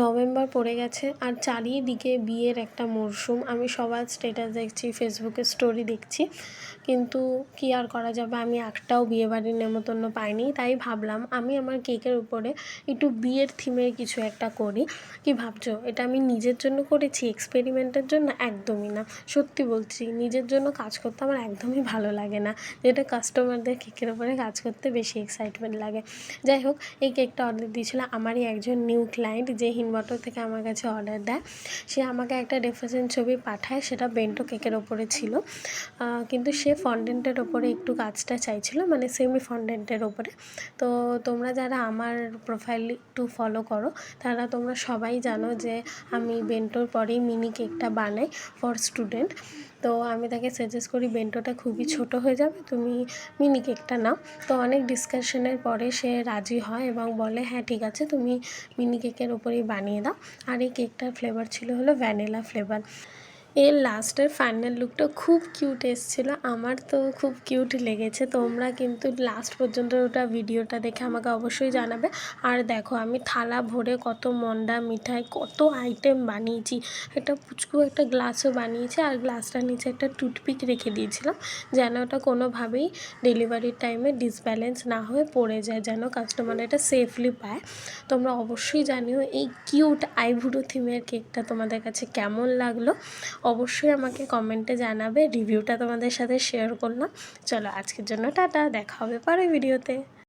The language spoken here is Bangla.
নভেম্বর পড়ে গেছে আর চারিদিকে বিয়ের একটা মরশুম। আমি সবার স্ট্যাটাস দেখছি, ফেসবুকে স্টোরি দেখছি, কিন্তু কী আর করা যাবে, আমি একটাও বিয়েবাড়ির নেমন্তন্ন পাইনি। তাই ভাবলাম আমি আমার কেকের উপরে একটু বিয়ের থিমের কিছু একটা করি। কি ভাবছো, এটা আমি নিজের জন্য করেছি, এক্সপেরিমেন্টের জন্য? একদমই না। সত্যি বলছি, নিজের জন্য কাজ করতে আমার একদমই ভালো লাগে না, যেটা কাস্টমারদের কেকের উপরে কাজ করতে বেশি এক্সাইটমেন্ট লাগে। যাই হোক, এই কেকটা অর্ডার দিয়েছিল আমারই একজন নিউ ক্লায়েন্ট, যে হিনবটর থেকে আমার কাছে অর্ডার দেয়। সে আমাকে একটা রেফারেন্স ছবি পাঠায়, সেটা বেন্টো কেকের ওপরে ছিল, কিন্তু সে ফন্ডেন্টের ওপরে একটু কাজটা চাইছিল, মানে সেমি ফন্ডেন্টের ওপরে। তো তোমরা যারা আমার প্রোফাইল একটু ফলো করো, তারা তোমরা সবাই জানো যে আমি বেন্টোর পরেই মিনি কেকটা বানাই ফর স্টুডেন্ট। তো আমি তাকে সাজেস্ট করি বেন্টোটা খুবই ছোট হয়ে যাবে, তুমি মিনি কেকটা নাও। তো অনেক ডিসকাশনের পরে সে রাজি হয় এবং বলে হ্যাঁ ঠিক আছে, তুমি মিনি কেকের ওপরেই বানিয়ে দাও। আর এই কেকটার ফ্লেভার ছিল হলো ভ্যানিলা ফ্লেভার। এর লাস্টের ফাইনাল লুকটা খুব কিউট এসেছিলো, আমার তো খুব কিউট লেগেছে। তোমরা কিন্তু লাস্ট পর্যন্ত ওটা ভিডিওটা দেখে আমাকে অবশ্যই জানাবে। আর দেখো, আমি থালা ভরে কত মন্ডা মিঠাই, কত আইটেম বানিয়েছি। একটা পুচকু একটা গ্লাসও বানিয়েছি, আর গ্লাসটার নিচে একটা টুথপিক রেখে দিয়েছিলাম, যেন ওটা কোনোভাবেই ডেলিভারির টাইমে ডিসব্যালেন্স না হয়ে পড়ে যায়, যেন কাস্টমার এটা সেফলি পায়। তোমরা অবশ্যই জানিও এই কিউট আইভুড়ো থিমের কেকটা তোমাদের কাছে কেমন লাগলো। অবশ্যই আমাকে কমেন্টে জানাবে। রিভিউটা তোমাদের সাথে শেয়ার করলাম। চলো, আজকের জন্য টাটা, দেখা হবে পরের ভিডিওতে।